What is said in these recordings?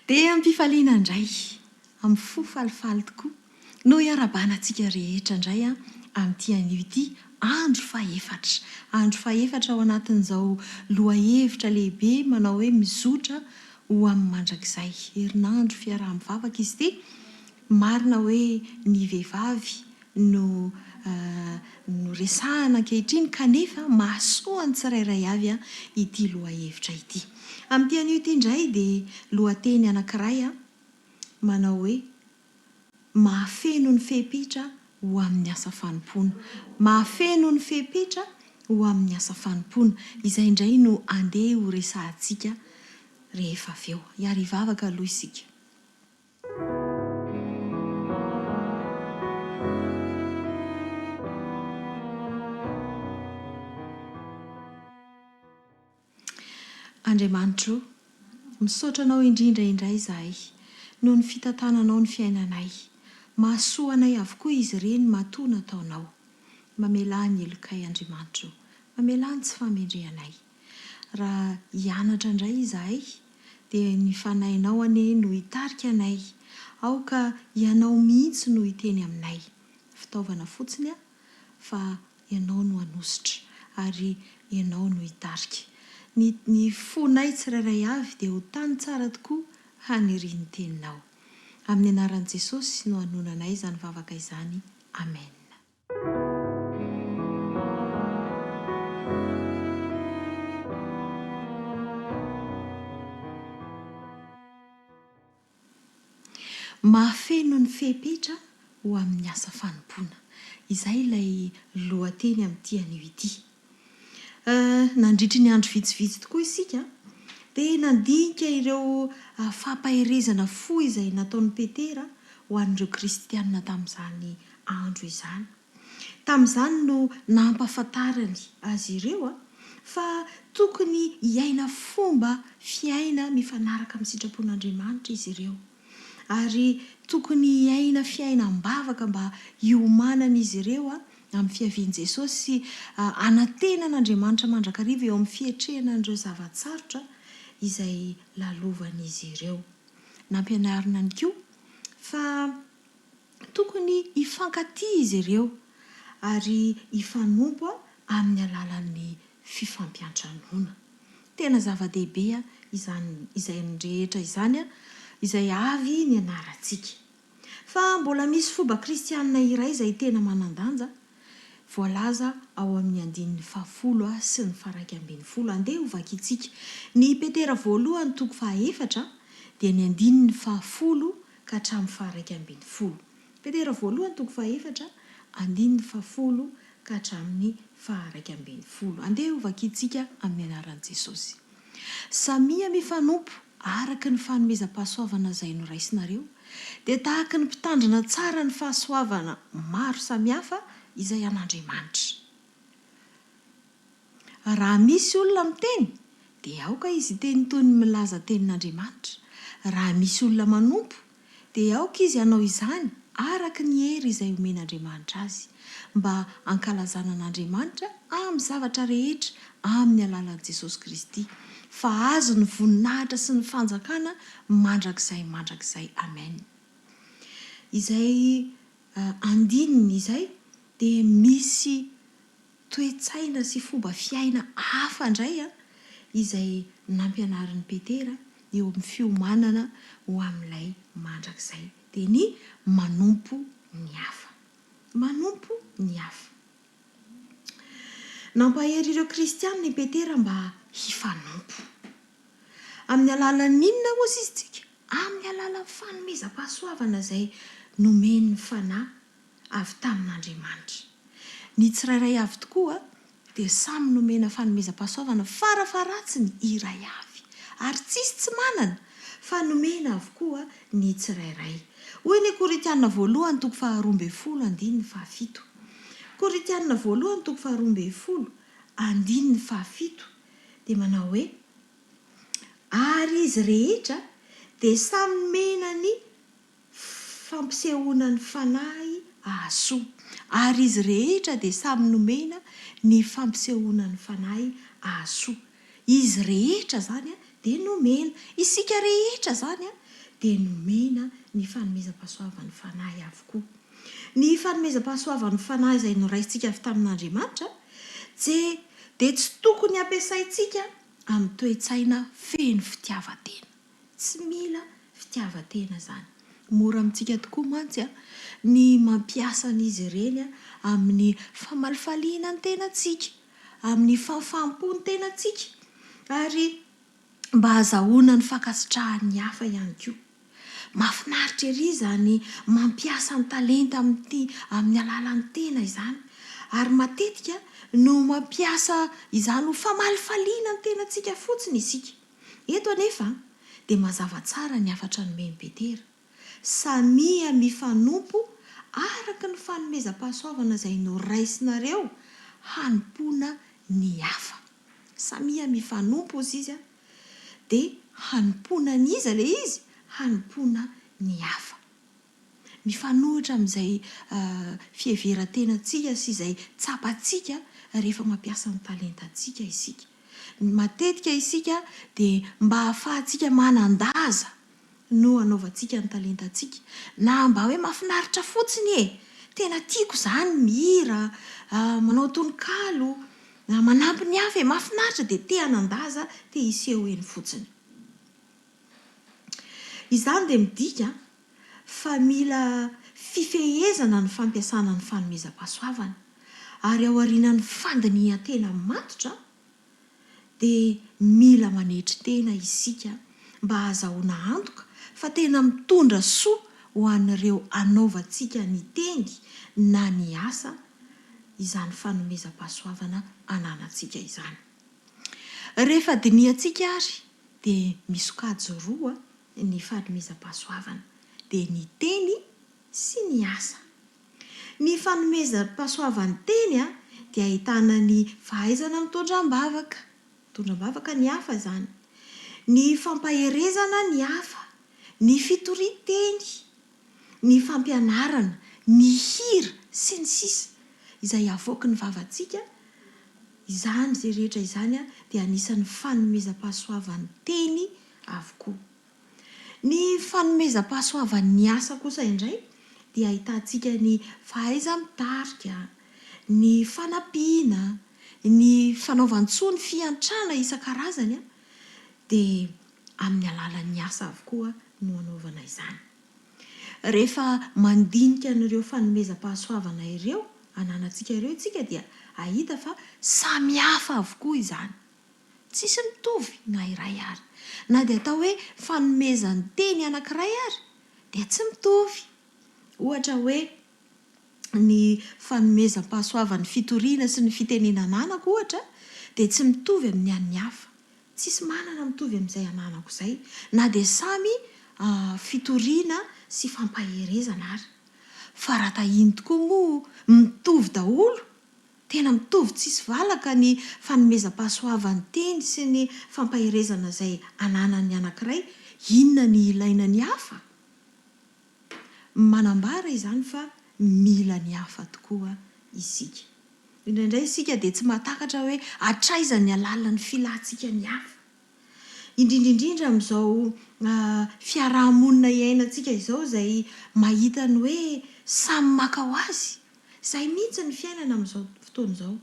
dia ampifaliana indray amin'ny fo falifaly tokoa no iarabanantsika rehetra indray amin'ity anio ity andro faefatra ao anatin'izao lohahevitra lehibe manao hoe mizotra ho amin'ny mandrakizay herinandro fiaraha-mivavaka izy ity. Marina hoe ny vehivavy no resahana ankehitriny kanefa mahasoa ny tsirairay avy ity lohahevitra ity. Amin'ity anio ity indray dia lohateny anankiray manao hoe mahafeno ny fepetra ho amin'ny asa fanompoana. Mahafeno ny fepetra ho amin'ny asa fanompoana. Izay indray no andeha ho resahantsika rehefa avy eo. Hiary hivavaka aloha isika. Andriamanitro, misaotra anao indrindra indray izahay noho ny fitantananao ny fiainanay. Mahasoa anay avokoa izy ireny matoa nataonao. Mamelà ny elokay Andriamanitro, mamelà ny tsy famendrehanay. Raha hianatra indray izahay dia ny fanahinao anie no hitarika anay. Aoka ianao mihitsy no hiteny aminay. Fitaovana fotsiny fa ianao no hanositra ary ianao no hitarika. Ny fonay tsirairay avy dia ho tany tsara tokoa hanirian'ny teninao. Amin'ny anaran'i Jesosy no hanonanay izany vavaka izany. Amen. Mahafeno ny fepetra ho amin'ny asa fanompoana. Izay ilay lohateny amin'ity anio ity. Nandritry ny andro vitsivitsy tokoa isika dia nandinika ireo fampaherezana fo izay nataon'ny Petera ho an'ireo kristianina tamin'izany andro izany. Tamin'izany no nampahafantarany azy ireo fa tokony hiaina fomba fiaina mifanaraka amin'ny sitrapon'Andriamanitra izy ireo. Ary tokony hiaina fiainam-bavaka mba hiomanana izy ireo amin'ny fiavian'i Jesosy sy anatenan'Andriamanitra mandrakariva eo amin'ny fiatrehana an'ireo zavatsarotra izay lalovan'izy ireo. Nampianarina ihany koa fa tokony hifankatia izy ireo ary hifanompo amin'ny alalan'ny fifampiantranoana. Tena zava-dehibe izay rehetra izany izay avy ny anarantsika. Fa mbola misy fomba kristianina iray izay tena manan-danja. Voalaza ao amin'ny 10 sy ny 11. Andeha ho vakiantsika. Ny Petera voalohany 4 dia ny 10 ka hatramin'ny 11. Petera voalohany 4 10 ka hatramin'ny 11. Andeha ho vakiantsika amin'ny anaran'i Jesosy. Samia mifanompo araka ny fanomezam-pahasoavana izay noraisinareo dia tahaka ny mpitandrina tsara ny fahasoavana maro samihafa izay an'Andriamanitra. Raha misy olona miteny dia aoka izy teny toy ny milaza tenin'Andriamanitra. Raha misy olona manompo dia aoka izy hanao izany araka ny hery izay omen'Andriamanitra azy mba hankalazana an'Andriamanitra amin'ny zavatra rehetra amin'ny alalan'i Jesosy Kristy. Fa azo ny voninahitra sy ny fanjakana mandrakizay. Amen. Izay andininy izay dia misy toe-tsaina sy fomba fiaina hafa indray izay nampianarin'ny Petera eo amin'ny fiomanana ho amin'ilay mandrakizay. Dia ny manompo ny hafa. Manompo ny hafa. Nampahery ireo kristianina i Petera mba hifanompo. Amin'ny alalan'ny inona hozy izy tsika? Amin'ny alalan'ny fanomezam-pahasoavana izay nomen'ny fanahy avy tamin'Andriamanitra. Ny tsirairay avy tokoa dia samy nomena fanomezam-pahasoavana farafaratsiny iray avy. Ary tsisy tsy manana fa nomena avokoa ny tsirairay. Hoy ny Korinthianina voalohany 12:7. Korinthianina voalohany 12:7 dia manao hoe ary izy rehetra dia samy nomena ny fampisehoana ny fanahy ahasoa. Ary izy rehetra dia samy nomena ny fampisehoana ny fanahy ahasoa. Izy rehetra zany dia nomena. Isika rehetra zany dia nomena ny fanomezam-pahasoavan'ny fanahy avokoa. Ny fanomezam-pahasoavan'ny fanahy izay noraisintsika avy tamin'Andriamanitra dia tsy tokony ampiasaintsika amin'ny toe-tsaina feno fitiavan-tena. Tsy mila fitiavan-tena izany. Mora amintsika tokoa mantsy ny mampiasa an'izy ireny amin'ny famalifaliana ny tenantsika, amin'ny fahafaham-po ny tenantsika, ary mba hahazahoana ny fankasitrahan'ny hafa ihany koa. Mahafinaritra ery izany mampiasa ny talenta amin'ny alalan'ny tena izany, ary matetika no mampiasa izany ho famalifaliana ny tenantsika fotsiny isika. Eto anefa dia mazava tsara ny afatra nomeny Petera. Samia mifanompo araka ny fanomezam-pahasoavana izay noraisinareo hanompoana ny hafa. Samia mifanompo izy dia hanompoana n'iza ilay izy? Hanompoana ny hafa. Mifanohitra amin'izay fiheveran-tenantsika sy izay tsapantsika rehefa mampiasa ny talentantsika isika. Matetika isika dia mba hahafahantsika manandaza no hanaovantsika ny talentantsika, na mba hoe mahafinaritra fotsiny tena tiako izany mihira, manao tononkalo, manampy ny hafa mahafinaritra dia te hanandaza, te hiseho eny fotsiny. Izany dia midika fa mila fifehezana ny fampiasana ny fanomezam-pahasoavana, ary ao aorian'ny fandinihan-tena matotra dia mila manetry tena isika mba hahazahoana antoka fa tena mitondra soa ho an'ireo anaovantsika ny tendy na ny asa izany fanomezam-pahasoavana ananantsika izany. Rehefa dinihantsika ary dia misokajy roa ny fanomezam-pahasoavana, dia ny teny sy ny asa. Ny fanomezam-pahasoavan'ny teny dia ahitana ny fahaizana mitondram-bavaka ny hafa izany, ny fampaherezana ny hafa, ny fitoriteny, ny fampianarana, ny hira sy ny sisa izay avoaka ny vavantsika. Izany izay rehetra izany dia anisan'ny fanomezam-pahasoavan'ny teny avokoa. Ny fanomezam-pahasoavan'ny asa kosa indray dia ahitantsika ny fahaiza-mitarika, ny fanampiana, ny fanaovan-tsoa ny fiantrana isan-karazany dia amin'ny alalan'ny asa avokoa no anaovana izany. Rehefa mandinika n'ireo fanomezam-pahasoavana ireo ananantsika ireo isika dia ahita fa samy hafa avokoa izany. Tsisy mitovy na iray ary. Na dia atao hoe fanomezan'ny teny anankiray ary dia tsy mitovy. Ohatra hoe ny fanomezam-pahasoavan'ny fitoriana sy ny fitenena ananako ohatra dia tsy mitovy amin'ny an'ny hafa. Tsisy manana mitovy amin'izay ananako izay. Na dia samy fitoriana sy fampaherezana ary. Fa raha tahiny tokoa moa mitovy daholo, tena mitovy tsisy valaka ny fanomezam-pahasoavan'ny teny sy ny fampaherezana izay ananan'ny anankiray, inona ny ilaina ny hafa? Manambara izany fa mila ny hafa tokoa isika. Indraindray isika dia tsy mahatakatra hoe hatraiza ny alalan'ny filahtsika ny hafa. Indrindrindrindra amin'izao fiarahamonina iainantsika izao izay mahita ny hoe samy maka ho azy. Izay mihitsy ny fiainana amin'izao fotoana izao.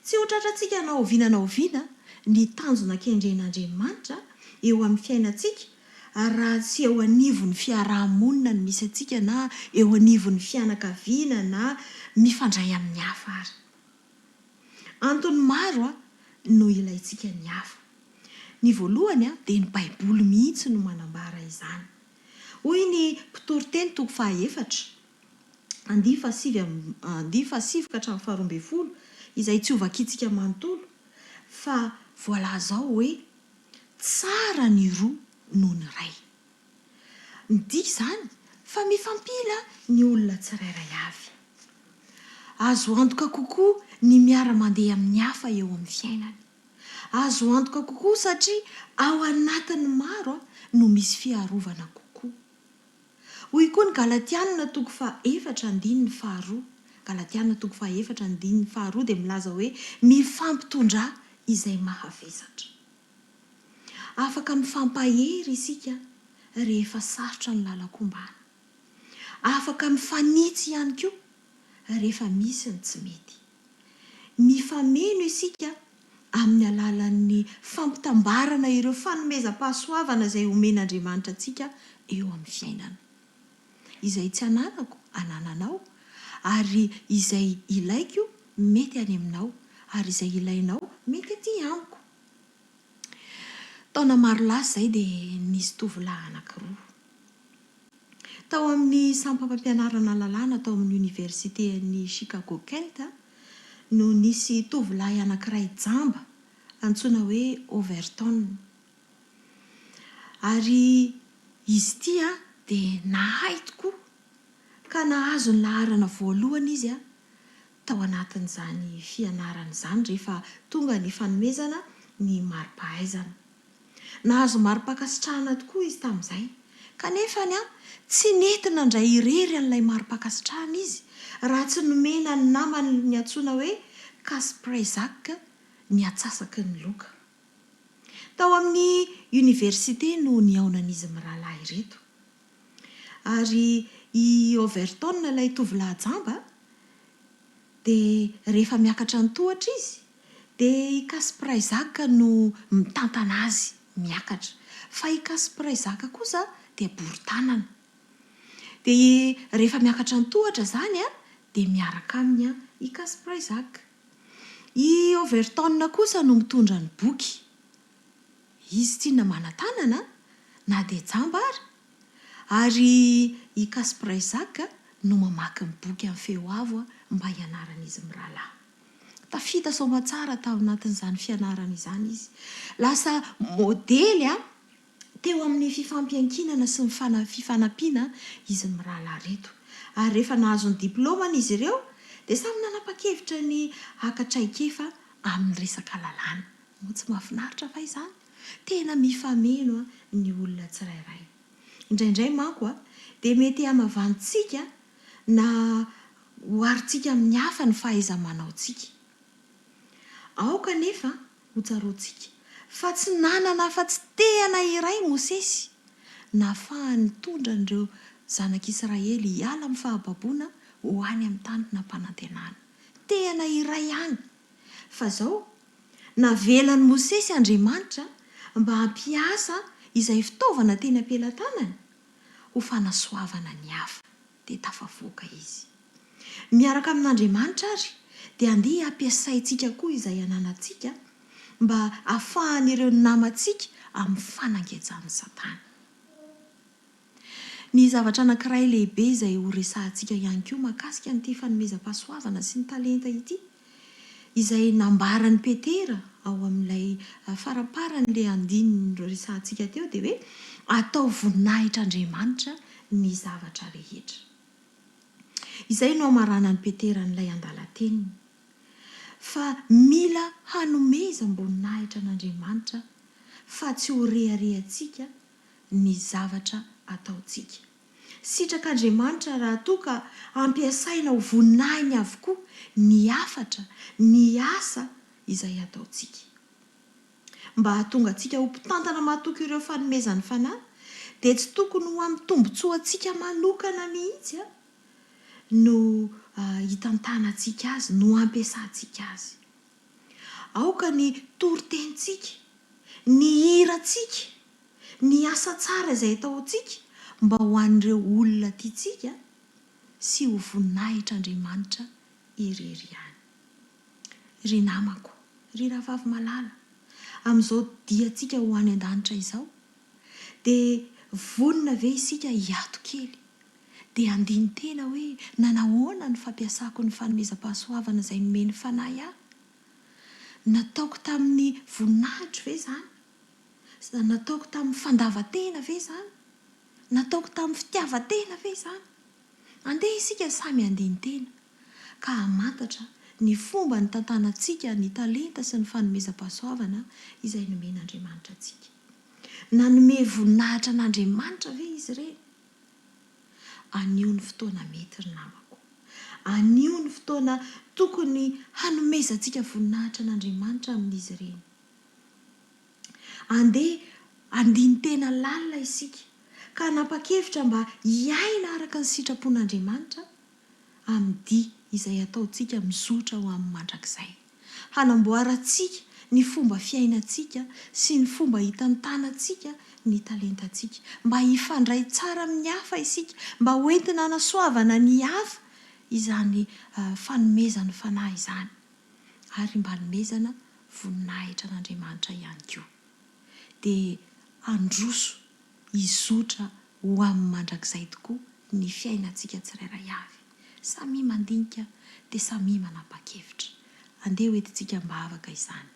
Tsy ho tratrantsika na oviana ny tanjona kendren'Andriamanitra eo amin'ny fiainantsika, raha tsy eo anivon'ny fiarahamonina ny misy antsika na eo anivon'ny fianakaviana na mifandray amin'ny hafa ary. Antony maro no ilaintsika ny hafa. Ny voalohany dia ny Baiboly mihitsy no manambara izany. Hoy ny mpitoriteny toko 4, andifa 7:12 izay tsy hovakitsika manontolo, fa voalaza ao hoe tsara ny roa noho ny ray. Midika izany fa mifampila ny olona tsirairay avy. Azo antoka kokoa ny miara-mandeha amin'ny hafa eo amin'ny fiainany. Azo antoka kokoa satria ao anatin'ny maro no misy fiarovana kokoa. Hoy koa ny Galatiana toko 4:1-2. Galatiana toko 4:1-2 dia milaza hoe mifampitondrà izay mahavezatra. Afaka mifampahery isika rehefa sarotra ny lalakombana. Afaka mifanitsy ihany koa rehefa misy ny tsy mety. Mifameno isika amin'ny alalan'ny fampitambarana ireo fanomezam-pahasoavana izay omen'Andriamanitra antsika eo amin'ny fiainana. Izay tsy ananako, anananao, ary izay ilaiko mety any aminao, ary izay ilainao mety aty amiko. Taona maro lasa izay dia nisy tovolahy anankiroa. Tao amin'ny sampam-pampianarana lalàna tao amin'ny oniversiten'ny Chicago Kent no nisy tovolahy anankiray jamba antsoina hoe Overton. Ary izy ity dia nahay tokoa ka nahazo ny laharana voalohany izy tao anatin'izany fianarana izany rehefa tonga ny fanomezana ny mari-pahaizana. Nahazo mari-pakasitrahana tokoa izy tamin'izay. Kanefa tsy nety nandray irery an'ilay mari-pakasitrahana izy raha tsy nomena ny namany ny antsoina hoe Kasper Isaac ny atsasaky ny loka. Tao amin'ny oniversite no niaonan'izy mirahalahy ireto. Ary i Overton ilay tovolahy jamba dia rehefa miakatra ny tohatra izy dia i Kasper Isaac no mitantana azy miakatra. Fa i Kasper Isaac kosa dia bory tanana. Dia rehefa miakatra ny tohatra izany dia miaraka aminy i Kasper Isaac. I Overton kosa no mitondra ny boky. Izy tsinona mana-tanana na dia jamba ary i Kasper Isaac no mamaky ny boky amin'ny feo avo mba hianaran'izy mirahalahy. Tafita soamantsara tao anatin'izany fianarana izany izy. Lasa modely teo amin'ny fifampiankinana sy ny fifanampiana izy mirahalahy reto. Ary rehefa nahazo ny diplômany izy ireo dia samy nanapa-kevitra ny haka-traikefa amin'ny resaka lalàna. Moa tsy mahafinaritra fa izany. Tena mifameno ny olona tsirairay. Indraindray manko dia mety hamavantsika na hoarintsika amin'ny hafa ny fahaiza-manaontsika. Ao kanefa hotsaroantsika fa tsy nanana afa-tsy tehana iray Mosesy nahafahany tondra an'ireo zanak'Israely hiala amin'ny fahababoana ho any amin'ny tany nampanantenana. Tehana iray ihany. Fa izao navelan'i Mosesy Andriamanitra mba hampiasa izay fitaovana teny am-pelantanany ho fanasoavana ny hafa, dia tafavoaka izy. Miaraka amin'Andriamanitra ary dia andeha hampiasaintsika koa izay ananantsika mba hahafahan'ireo namantsika amin'ny fanangejan'ny Satana. Ny zavatra anankiray lehibe izay ho resahantsika ihany koa mahakasika n'ity fanomezam-pahasoavana sy ny talenta ity, izay nambaran'i Petera ao amin'ilay faraparan'ilay andininy resahantsika teo dia hoe atao voninahitran'Andriamanitra ny zavatra rehetra. Izay no amaranan'i Petera n'ilay andala-teniny. Fa mila hanomezam-boninahitra n'Andriamanitra fa tsy ho reharehantsika ny zavatra ataontsika. Sitrak'Andriamanitra raha toa ka ampiasaina ho voninahiny avokoa ny hafatra, ny asa izay ataontsika. Mba hahatonga antsika ho mpitantana mahatoky ireo fanomezan'ny fanahy dia tsy tokony ho amin'ny tombotsoantsika manokana mihitsy no hitantanantsika azy, no ampiasantsika azy. Aoka ny toritentsika, ny hirantsika, ny asa tsara izay ataontsika mba ho an'ireo olona tiantsika sy ho voninahitran'Andriamanitra irery ihany. Ry namako, ry rahavavy malala, amin'izao diantsika ho any an-danitra izao dia vonona ve isika hiato kely dia andiny tena hoe nanahoana ny fampiasako ny fanomezam-pahasoavana izay nomeny fanahy ahy? Nataoko tamin'ny voninahitro ve izany? Nataoko tamin'ny fandavan-tena ve izany? Nataoko tamin'ny fitiavan-tena ve izany? Andeha isika samy andiny tena ka hamantatra ny fomba ny tantanantsika ny talenta sy ny fanomezam-pahasoavana izay nomen'Andriamanitra antsika. Nanome voninahitra an'Andriamanitra ve izy ireny? Anio ny fotoana mety ry namako. Anio ny fotoana tokony hanomezantsika voninahitra an'Andriamanitra amin'izy ireny. Andeha andiny tena lalina isika ka nanapa-kevitra mba hiaina araka ny sitrapon'Andriamanitra amin'ny dia izay ataontsika mizotra ho amin'ny mandrakizay. Hanamboarantsika ny fomba fiainantsika sy ny fomba hitantanantsika ny talentantsika, mba hifandray tsara amin'ny hafa isika, mba hoentina hanasoavana ny hafa izany fanomezana fanahy izany, ary mba hanomezana voninahitra an'Andriamanitra ihany koa. Dia androso hizotra ho amin'ny mandrakizay tokoa ny fiainantsika tsirairay avy. Samy mandinika dia samy manapa-kevitra. Andeha hoentintsika mba afaka izany.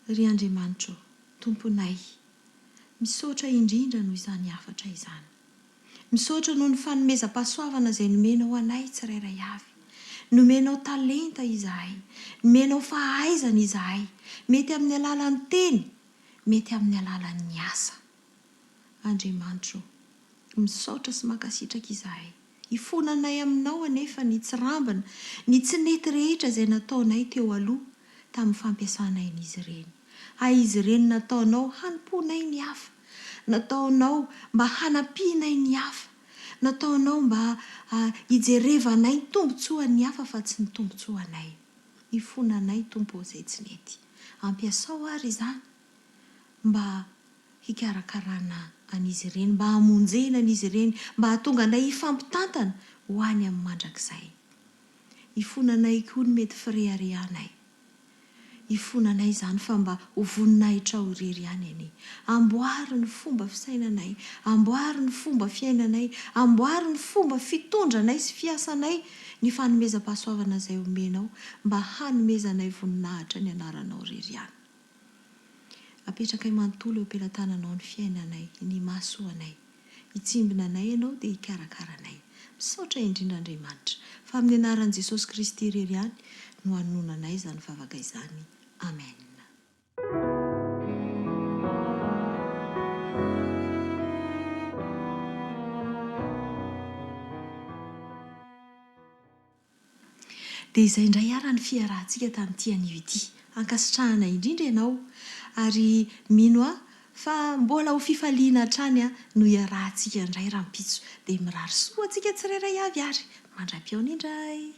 Ry Andriamanitra, Tomponay, misaotra indrindra noho izany hafatra izany. Misaotra noho ny fanomezam-pahasoavana izay nomenao anay tsirairay avy. Nomenao talenta izahay, nomenao fahaizana izahay, mety amin'ny alalan'ny teny, mety amin'ny alalan'ny asa. Andriamanitra, misaotra sy mankasitraka izahay. Ifonanay aminao anefa ny tsirambina, ny tsy nety rehetra izay nataonay teo aloha tamin'ny fampiasanay n'izy ireny. Izy ireny nataonao hanimponay ny hafa, nataonao mba hanampianay ny hafa, nataonao mba hijerevanay ny tombontsoan'ny hafa fa tsy ny tombontsoanay. Ifonanay Tompo izay tsy nety. Ampiasao ary izany mba hikarakarana an'izy ireny, mba hamonjena an'izy ireny, mba hahatonga anay hifampitantana ho any amin'ny mandrakizay. Ifonanay koa ny mety fireharehanay. Ifonanay izany fa mba ho voninahitra ho irery ihany anie. Amboary ny fomba fisainanay, amboary ny fomba fiainanay, amboary ny fomba fitondranay sy fiasanay ny fanomezam-pahasoavana izay omenao, mba hanomezanay voninahitra ny anaranao irery ihany. Apetraka manontolo eo am-pelantananao ny fiainanay, ny mahasoanay. Hitsimbina anay ianao dia hikarakaranay. Misaotra indrindra Andriamanitra, fa amin'ny anaran'i Jesosy Kristy irery ihany no hanonanay izany vavaka izany. Amen. Dia izay indray ara ny fiarahantsika tamin'ity anio ity. Ankasitrahana indrindra ianao ary mino fa mbola ho fifaliana hatrany no iarahantsika indray rahampitso. Dia mirary soa antsika tsirairay avy ary. Mandram-piaona indray.